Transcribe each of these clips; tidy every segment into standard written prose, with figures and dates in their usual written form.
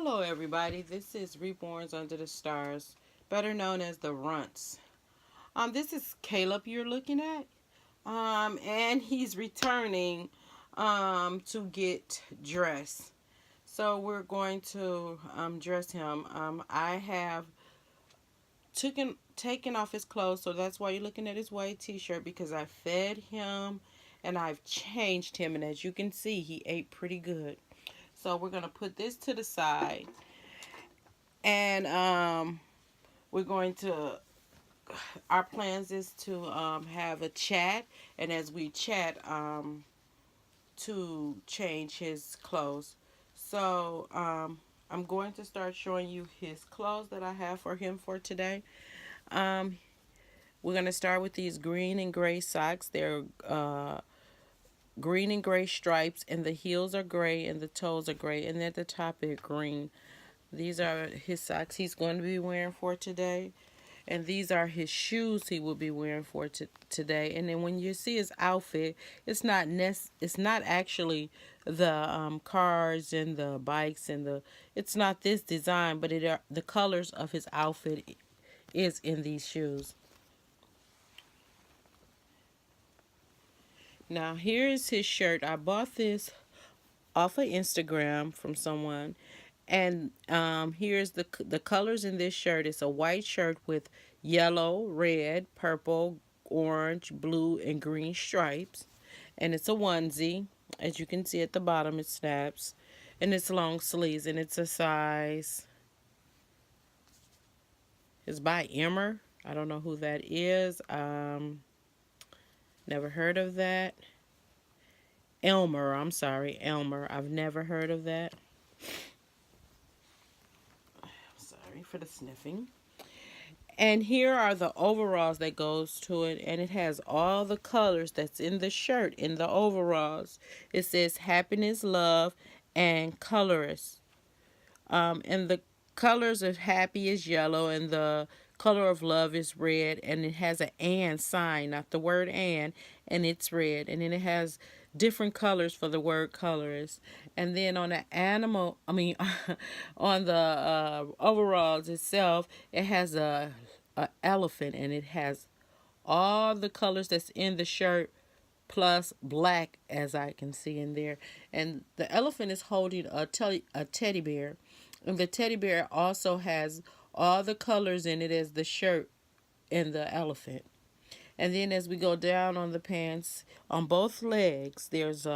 Hello, everybody. This is Reborns Under the Stars, better known as the Runts. This is Caleb you're looking at, and he's returning, to get dressed. So we're going to dress him. I have taken off his clothes, so that's why you're looking at his white T-shirt because I fed him and I've changed him, and as you can see, he ate pretty good. So we're gonna put this to the side. And we're going to, our plans is to have a chat, and as we chat, to change his clothes. So I'm going to start showing you his clothes that I have for him for today. Um, we're going to start with these green and gray socks. They're green and gray stripes, and the heels are gray, and the toes are gray, and at the top they're green. These are his socks he's going to be wearing for today. And these are his shoes he will be wearing for today. And then when you see his outfit, it's not actually the cars and the bikes and it's not this design, but it are the colors of his outfit is in these shoes. Now here is his shirt. I bought this off of Instagram from someone. And here's the colors in this shirt. It's a white shirt with yellow, red, purple, orange, blue, and green stripes. And it's a onesie. As you can see at the bottom, it snaps. And it's long sleeves. And it's a size. It's by Emmer. I don't know who that is. Never heard of that. Elmer. I'm sorry. Elmer. I've never heard of that. Sorry for the sniffing. And here are the overalls that goes to it, and it has all the colors that's in the shirt in the overalls. It says happiness, love, and colorist. And the colors of happy is yellow, and the color of love is red, and it has an and sign, not the word and it's red. And then it has different colors for the word colorist. And then on the on the overalls itself, it has a elephant, and it has all the colors that's in the shirt plus black, as I can see in there. And the elephant is holding a teddy bear, and the teddy bear also has all the colors in it as the shirt and the elephant. And then as we go down on the pants, on both legs, there's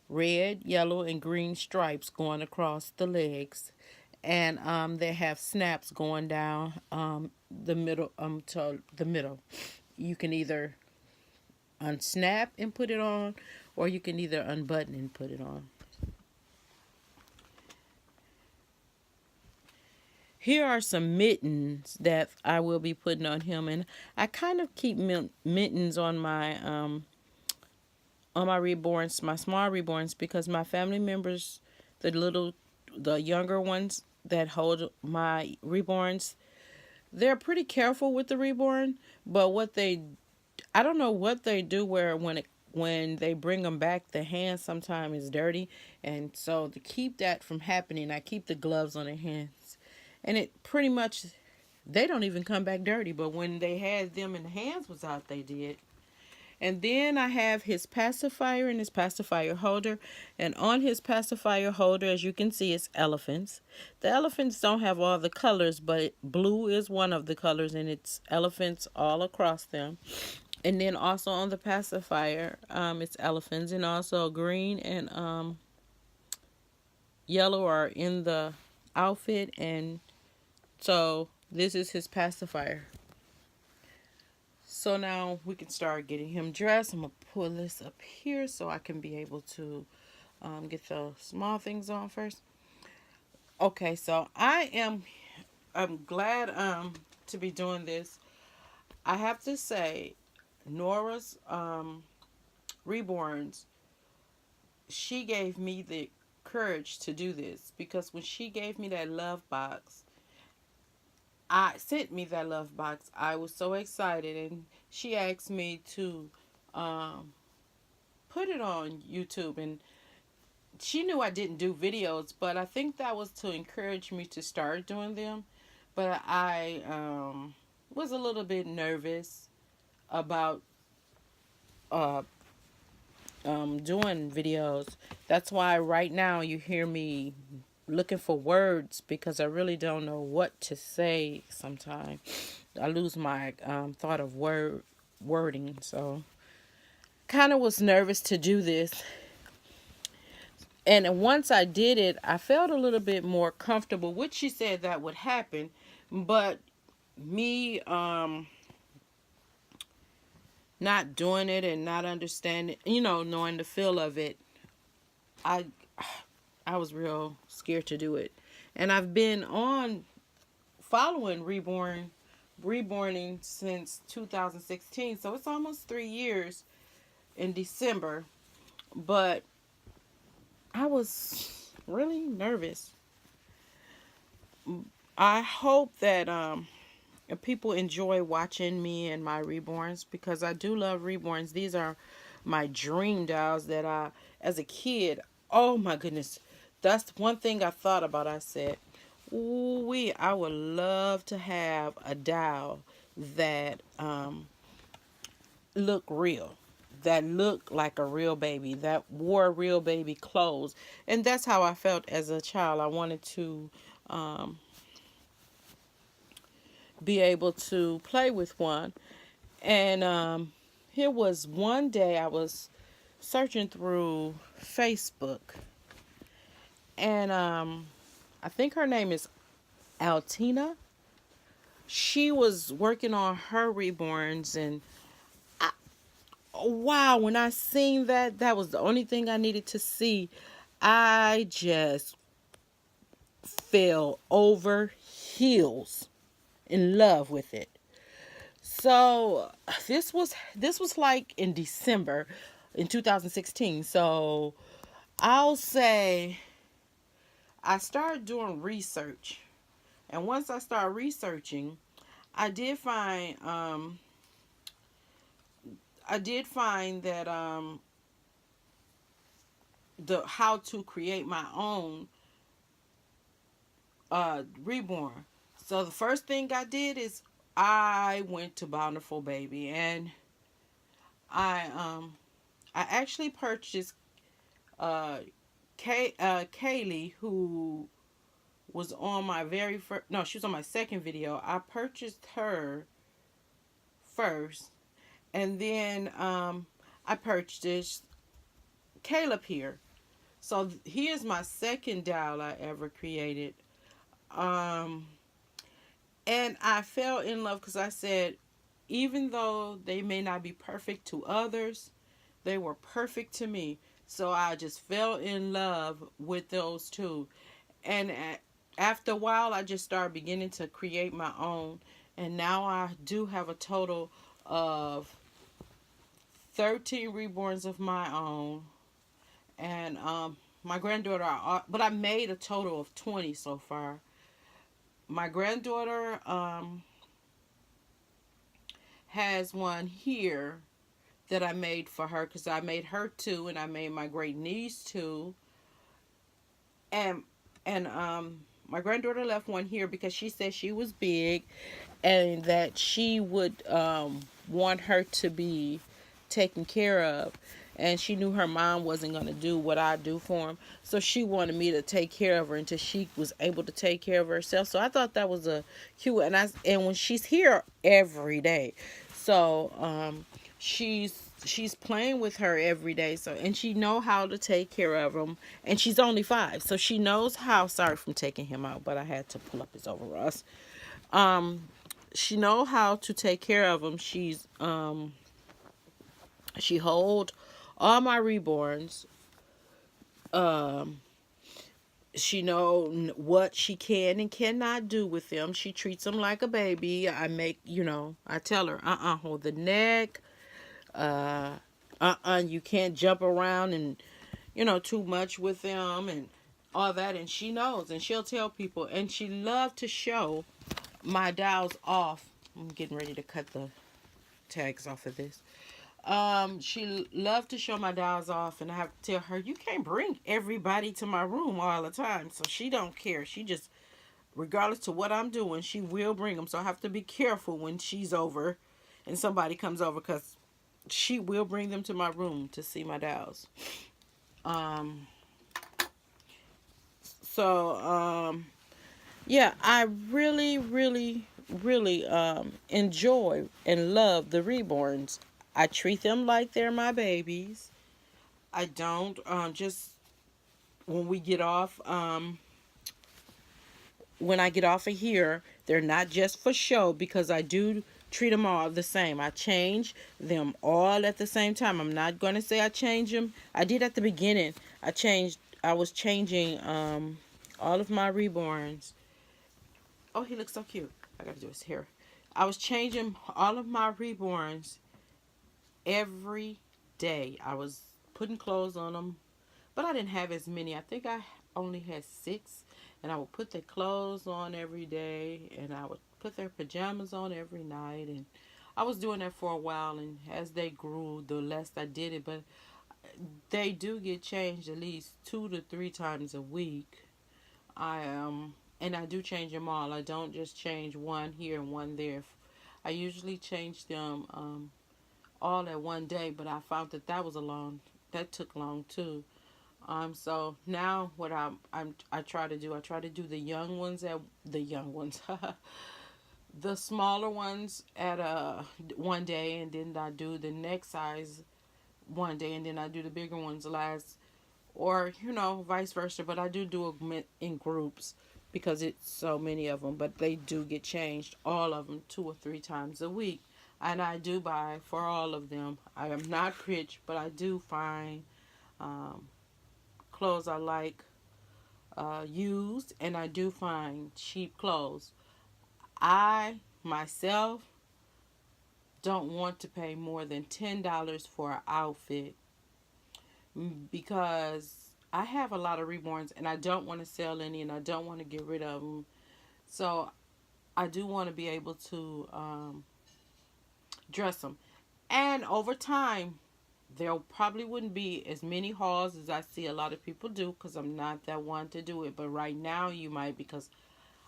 red, yellow, and green stripes going across the legs. And they have snaps going down the middle to the middle. You can either unsnap and put it on, or you can either unbutton and put it on. Here are some mittens that I will be putting on him, and I kind of keep mittens on my reborns, my small reborns, because my family members, the younger ones that hold my reborns, they're pretty careful with the reborn. But I don't know what they do where when they bring them back, the hand sometimes is dirty, and so to keep that from happening, I keep the gloves on their hands, and it pretty much they don't even come back dirty. But when they had them and the hands was out, they did. And then I have his pacifier and his pacifier holder. And on his pacifier holder, as you can see, it's elephants. The elephants don't have all the colors, but blue is one of the colors, and it's elephants all across them. And then also on the pacifier, it's elephants, and also green and yellow are in the outfit. And so this is his pacifier. So now we can start getting him dressed. I'm going to pull this up here so I can be able to get the small things on first. Okay, so I'm glad to be doing this. I have to say, Nora's reborns, she gave me the courage to do this, because when she gave me that love box, I sent me that love box, I was so excited, and she asked me to put it on YouTube and she knew I didn't do videos, but I think that was to encourage me to start doing them. But I was a little bit nervous about uh, doing videos. That's why right now you hear me looking for words because I really don't know what to say sometimes. I lose my thought of wording. So kind of was nervous to do this. And once I did it, I felt a little bit more comfortable, which she said that would happen. But me not doing it and not understanding, knowing the feel of it, I I was real scared to do it. And I've been on following reborning since 2016. So it's almost 3 years in December. But I was really nervous. I hope that people enjoy watching me and my reborns because I do love reborns. These are my dream dolls that I, as a kid, oh my goodness, that's one thing I thought about. I said, ooh, I would love to have a doll that look real, that looked like a real baby, that wore real baby clothes. And that's how I felt as a child. I wanted to be able to play with one. And here was one day I was searching through Facebook, and I think her name is Altina. She was working on her reborns, and wow, when I seen that, that was the only thing I needed to see. I just fell over heels in love with it. So this was like in December in 2016. So I'll say I started doing research. And once I started researching, I did find that the how to create my own reborn. So the first thing I did is I went to Bountiful Baby, and I actually purchased Kaylee, who was on my very first, no, she was on my second video. I purchased her first, and then I purchased Kaleb here. So he is my second doll I ever created. Um, and I fell in love because I said, even though they may not be perfect to others, they were perfect to me. So I just fell in love with those two. And after a while, I just started beginning to create my own. And now I do have a total of 13 reborns of my own. And my granddaughter, but I made a total of 20 so far. My granddaughter has one here that I made for her because I made her two, and I made my great niece two, and my granddaughter left one here because she said she was big, and that she would want her to be taken care of. And she knew her mom wasn't going to do what I do for him. So she wanted me to take care of her until she was able to take care of herself. So I thought that was a cute. And when she's here every day. So she's playing with her every day. So, and she know how to take care of him. And she's only 5. So she knows how. Sorry for taking him out, but I had to pull up his overalls. She know how to take care of him. She hold all my reborns. She know what she can and cannot do with them. She treats them like a baby. I tell her, hold the neck. You can't jump around and, too much with them and all that. And she knows, and she'll tell people. And she loved to show my dolls off. I'm getting ready to cut the tags off of this. She loved to show my dolls off, and I have to tell her, you can't bring everybody to my room all the time. So she don't care. She just, regardless to what I'm doing, she will bring them. So I have to be careful when she's over and somebody comes over, because she will bring them to my room to see my dolls. Um, so yeah, I really, really, really enjoy and love the reborns. I treat them like they're my babies. I don't just when we get off. When I get off of here, they're not just for show, because I do treat them all the same. I change them all at the same time. I'm not going to say I change them. I did at the beginning. I was changing all of my reborns. Oh, he looks so cute. I got to do his hair. I was changing all of my reborns every day. I was putting clothes on them, but I didn't have as many. I think I only had 6, and I would put their clothes on every day, and I would put their pajamas on every night, and I was doing that for a while. And as they grew, the less I did it, but they do get changed at least 2 to 3 times a week. And I do change them all. I don't just change one here and one there. I usually change them all at one day, but I found that took long too. So now what I try to do, I try to do the young ones, the smaller ones at one day, and then I do the next size one day, and then I do the bigger ones last, or vice versa. But I do it in groups because it's so many of them. But they do get changed, all of them, 2 or 3 times a week, and I do buy for all of them. I am not rich, but I do find um, clothes I like used, and I do find cheap clothes. I myself don't want to pay more than $10 for an outfit, because I have a lot of reborns and I don't want to sell any, and I don't want to get rid of them. So I do want to be able to dress them. And over time, there probably wouldn't be as many hauls as I see a lot of people do, because I'm not that one to do it. But right now you might, because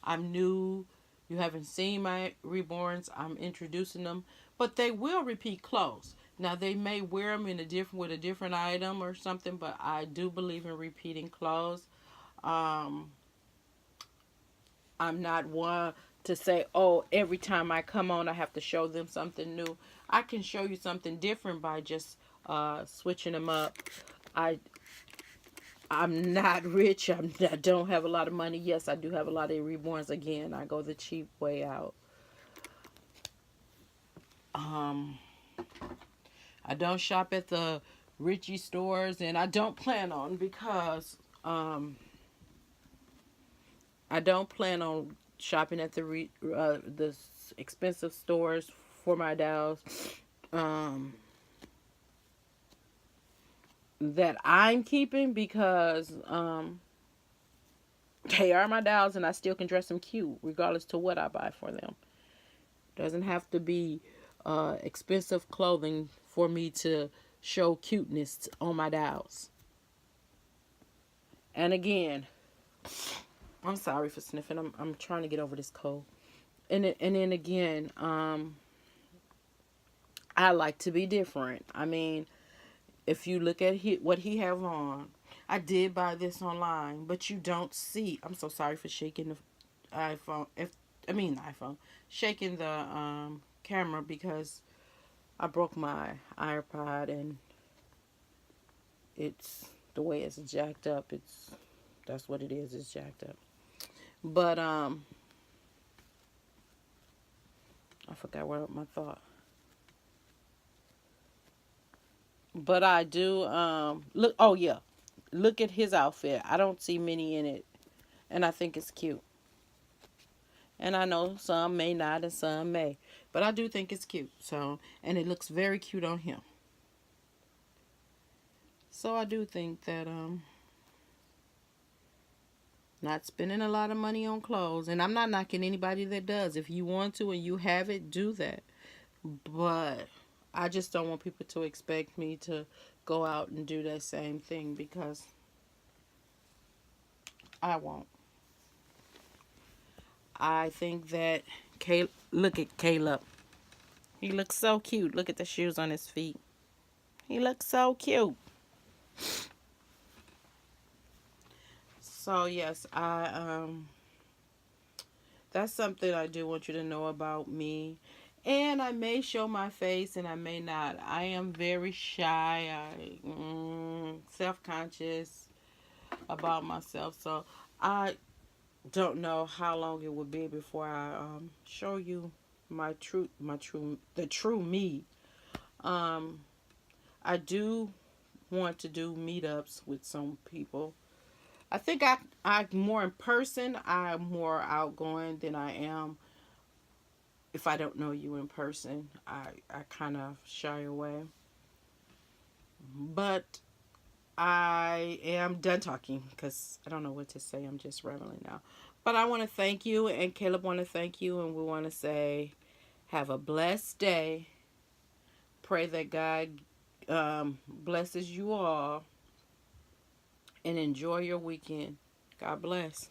I'm new. You haven't seen my reborns. I'm introducing them, but they will repeat clothes. Now they may wear them in a different with a different item or something, but I do believe in repeating clothes. Um, I'm not one to say, oh, every time I come on, I have to show them something new. I can show you something different by just switching them up. I I'm not rich. I don't have a lot of money. Yes, I do have a lot of reborns. Again, I go the cheap way out. Um, I don't shop at the Richie stores, and I don't plan on, because I don't plan on shopping at the expensive stores for my dolls. Um, that I'm keeping, because they are my dolls, and I still can dress them cute regardless to what I buy for them. Doesn't have to be expensive clothing for me to show cuteness on my dolls. And again, I'm sorry for sniffing. I'm trying to get over this cold. And then again, I like to be different. I mean, if you look at what he have on, I did buy this online, but you don't see. I'm so sorry for shaking the iPhone. iPhone, shaking the camera, because I broke my iPod, and it's the way it's jacked up. That's what it is. It's jacked up. But I forgot where my thought. But I do look. Oh yeah, look at his outfit. I don't see many in it, and I think it's cute. And I know some may not, and some may, but I do think it's cute. So, and it looks very cute on him. So I do think that not spending a lot of money on clothes, and I'm not knocking anybody that does. If you want to and you have it, do that. But I just don't want people to expect me to go out and do that same thing because I won't. I think that look at Caleb. He looks so cute. Look at the shoes on his feet. He looks so cute. So yes, I that's something I do want you to know about me. And I may show my face and I may not. I am very shy. Self-conscious about myself. So I don't know how long it will be before I show you the true me. Um, I do want to do meetups with some people. I think I more in person. I'm more outgoing than I am if I don't know you in person. I kind of shy away. But I am done talking because I don't know what to say. I'm just rambling now. But I want to thank you, and Caleb want to thank you, and we want to say, have a blessed day. Pray that God blesses you all, and enjoy your weekend. God bless.